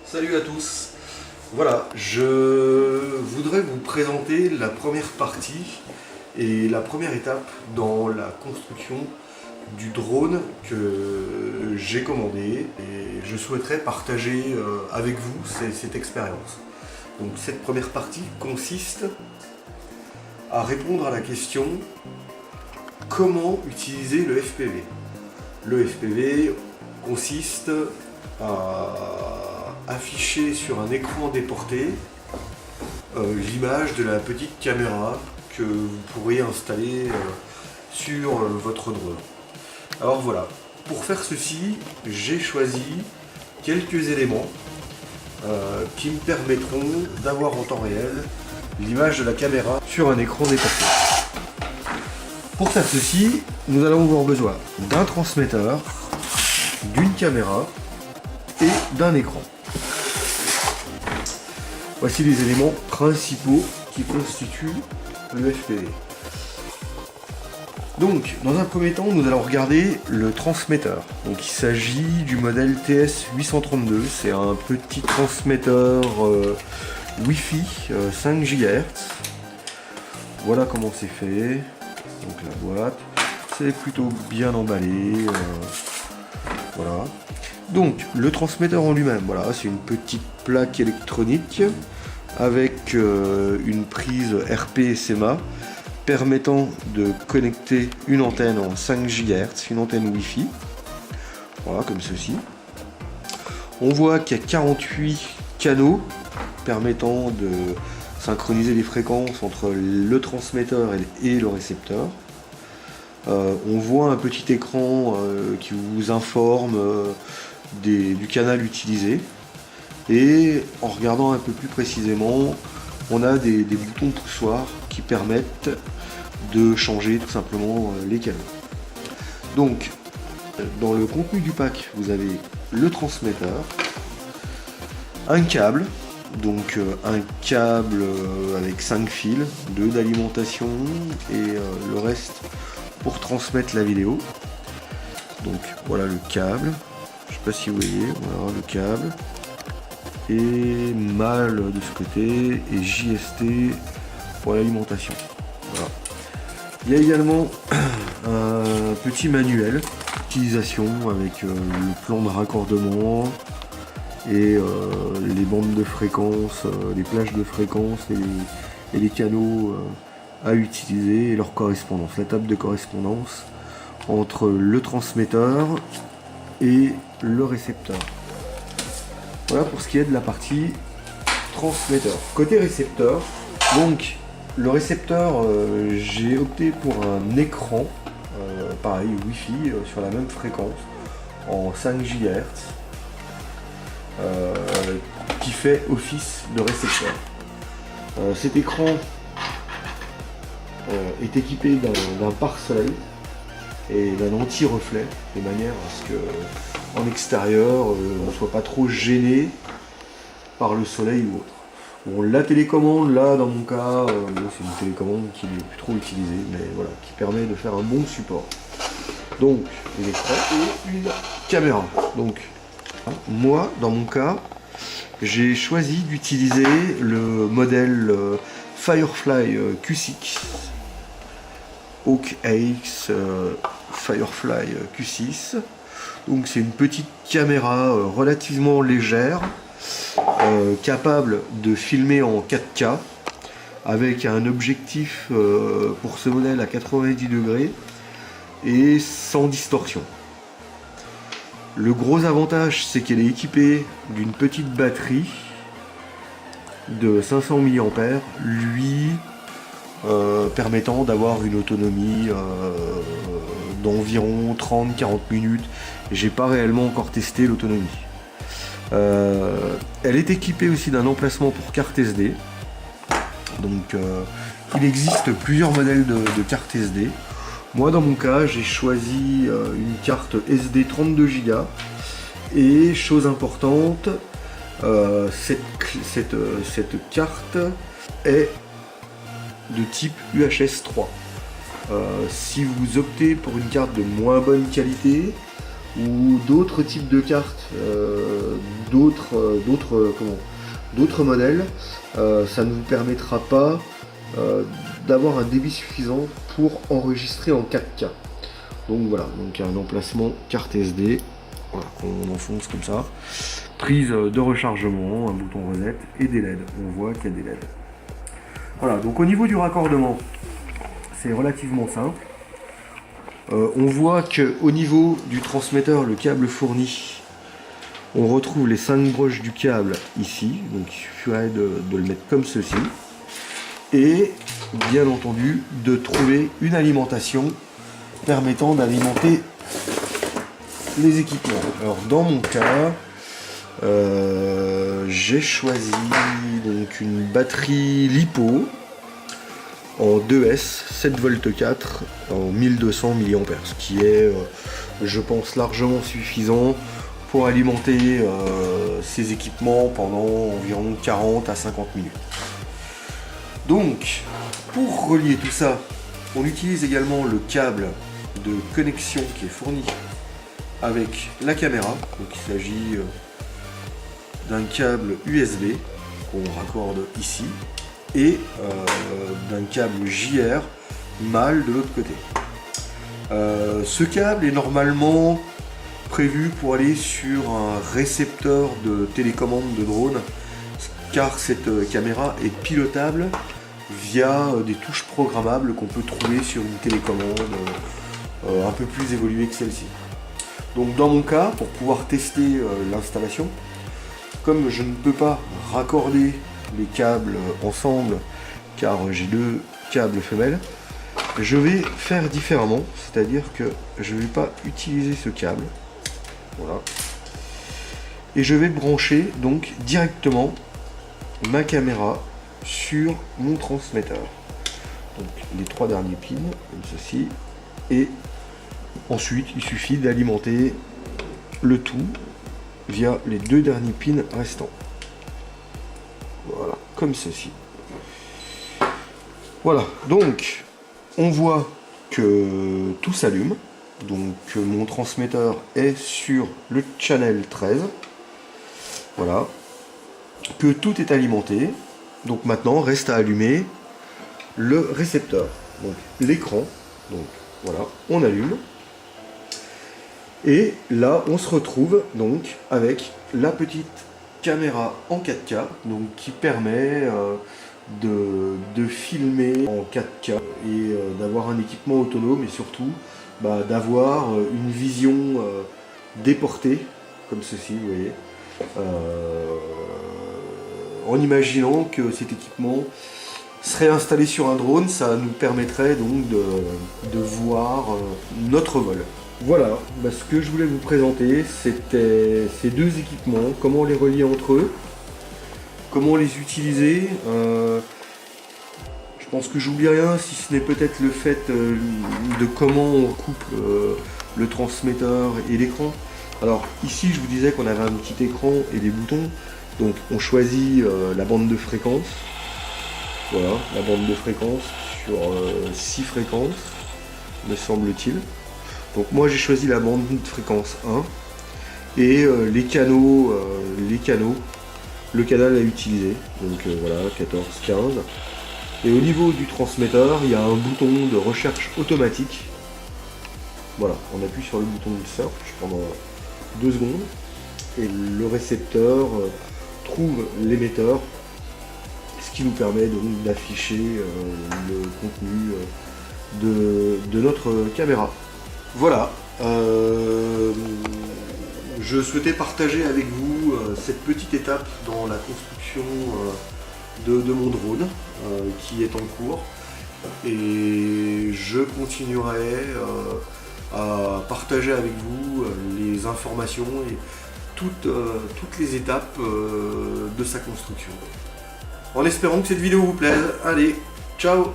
Salut à tous. Voilà, je voudrais vous présenter la première partie et la première étape dans la construction du drone que j'ai commandé et je souhaiterais partager avec vous cette expérience. Donc cette première partie consiste à répondre à la question comment utiliser le FPV. Le FPV consiste à afficher sur un écran déporté l'image de la petite caméra que vous pourriez installer sur votre drone. Alors voilà, pour faire ceci, j'ai choisi quelques éléments qui me permettront d'avoir en temps réel l'image de la caméra sur un écran déporté. Pour faire ceci, nous allons avoir besoin d'un transmetteur, d'une caméra et d'un écran. Voici les éléments principaux qui constituent le FPV. Donc, dans un premier temps, nous allons regarder le transmetteur. Donc, il s'agit du modèle TS832. C'est un petit transmetteur Wi-Fi 5 GHz. Voilà comment c'est fait. Donc, la boîte, c'est plutôt bien emballé. Voilà. Donc, le transmetteur en lui-même, voilà, c'est une petite plaque électronique avec une prise RP SMA permettant de connecter une antenne en 5 GHz, une antenne Wi-Fi, voilà, comme ceci. On voit qu'il y a 48 canaux permettant de synchroniser les fréquences entre le transmetteur et le récepteur. On voit un petit écran qui vous informe du canal utilisé, et en regardant un peu plus précisément, on a des boutons poussoirs qui permettent de changer tout simplement les canaux. Donc dans le contenu du pack, vous avez le transmetteur, un câble, donc un câble avec 5 fils, 2 d'alimentation et le reste pour transmettre la vidéo. Donc voilà le câble, je sais pas si vous voyez, voilà le câble, et MAL de ce côté et JST pour l'alimentation. Voilà. Il y a également un petit manuel d'utilisation avec le plan de raccordement et les bandes de fréquence, les plages de fréquence et les canaux à utiliser et leur correspondance, la table de correspondance entre le transmetteur et le récepteur. Voilà pour ce qui est de la partie transmetteur. Côté récepteur, donc le récepteur, j'ai opté pour un écran, pareil, Wi-Fi, sur la même fréquence, en 5 GHz, qui fait office de récepteur. Cet écran est équipé d'un pare-soleil et d'un anti-reflet, de manière à ce que en extérieur on ne soit pas trop gêné par le soleil ou autre. Bon, la télécommande, là dans mon cas, c'est une télécommande qui n'est plus trop utilisée, mais voilà, qui permet de faire un bon support. Donc un écran et une caméra. Donc moi dans mon cas, j'ai choisi d'utiliser le modèle Firefly Q6, Hawk AX Firefly Q6. Donc c'est une petite caméra relativement légère, capable de filmer en 4K avec un objectif pour ce modèle à 90 degrés et sans distorsion. Le gros avantage, c'est qu'elle est équipée d'une petite batterie de 500 mAh, lui permettant d'avoir une autonomie d'environ 30-40 minutes. J'ai pas réellement encore testé l'autonomie. Elle est équipée aussi d'un emplacement pour carte SD. Donc il existe plusieurs modèles de carte SD. Moi dans mon cas, j'ai choisi une carte SD 32 Go. Et chose importante, cette carte est de type UHS 3. Si vous optez pour une carte de moins bonne qualité ou d'autres types de cartes d'autres modèles, ça ne vous permettra pas d'avoir un débit suffisant pour enregistrer en 4K. Donc voilà, donc un emplacement carte SD, voilà, qu'on enfonce comme ça. Prise de rechargement, un bouton reset et des LED. On voit qu'il y a des LED. Voilà, donc au niveau du raccordement, c'est relativement simple. On voit qu'au niveau du transmetteur, le câble fourni, on retrouve les 5 broches du câble ici. Donc il suffirait de le mettre comme ceci. Et bien entendu, de trouver une alimentation permettant d'alimenter les équipements. Alors dans mon cas, j'ai choisi donc une batterie LiPo en 2S 7V4 en 1200 mAh, ce qui est je pense largement suffisant pour alimenter ces équipements pendant environ 40 à 50 minutes. Donc pour relier tout ça, on utilise également le câble de connexion qui est fourni avec la caméra. Donc il s'agit d'un câble USB qu'on raccorde ici et d'un câble JR mâle de l'autre côté. Ce câble est normalement prévu pour aller sur un récepteur de télécommande de drone, car cette caméra est pilotable via des touches programmables qu'on peut trouver sur une télécommande un peu plus évoluée que celle-ci. Donc dans mon cas, pour pouvoir tester l'installation, comme je ne peux pas raccorder les câbles ensemble car j'ai 2 câbles femelles, je vais faire différemment, c'est-à-dire que je ne vais pas utiliser ce câble, voilà, et je vais brancher donc directement ma caméra sur mon transmetteur. Donc les 3 derniers pins comme ceci, et ensuite il suffit d'alimenter le tout via les 2 derniers pins restants. Voilà, comme ceci. Voilà, donc on voit que tout s'allume. Donc mon transmetteur est sur le channel 13. Voilà, que tout est alimenté. Donc maintenant reste à allumer le récepteur, donc l'écran. Donc voilà, on allume. Et là on se retrouve donc avec la petite caméra en 4K, donc qui permet de filmer en 4K et d'avoir un équipement autonome, et surtout d'avoir une vision déportée comme ceci, vous voyez, en imaginant que cet équipement serait installé sur un drone. Ça nous permettrait donc de voir notre vol. Voilà, ce que je voulais vous présenter, c'était ces 2 équipements, comment les relier entre eux, comment les utiliser. Je pense que j'oublie rien, si ce n'est peut-être le fait de comment on couple le transmetteur et l'écran. Alors ici je vous disais qu'on avait un petit écran et des boutons, donc on choisit la bande de fréquence. Voilà, la bande de fréquence sur 6 fréquences, me semble-t-il. Donc moi j'ai choisi la bande de fréquence 1 et les canaux, le canal à utiliser. Donc voilà, 14, 15. Et au niveau du transmetteur, il y a un bouton de recherche automatique. Voilà, on appuie sur le bouton de search pendant 2 secondes et le récepteur trouve l'émetteur, ce qui nous permet donc d'afficher le contenu de notre caméra. Voilà, je souhaitais partager avec vous cette petite étape dans la construction de mon drone qui est en cours, et je continuerai à partager avec vous les informations et toutes les étapes de sa construction. En espérant que cette vidéo vous plaise. Allez, ciao!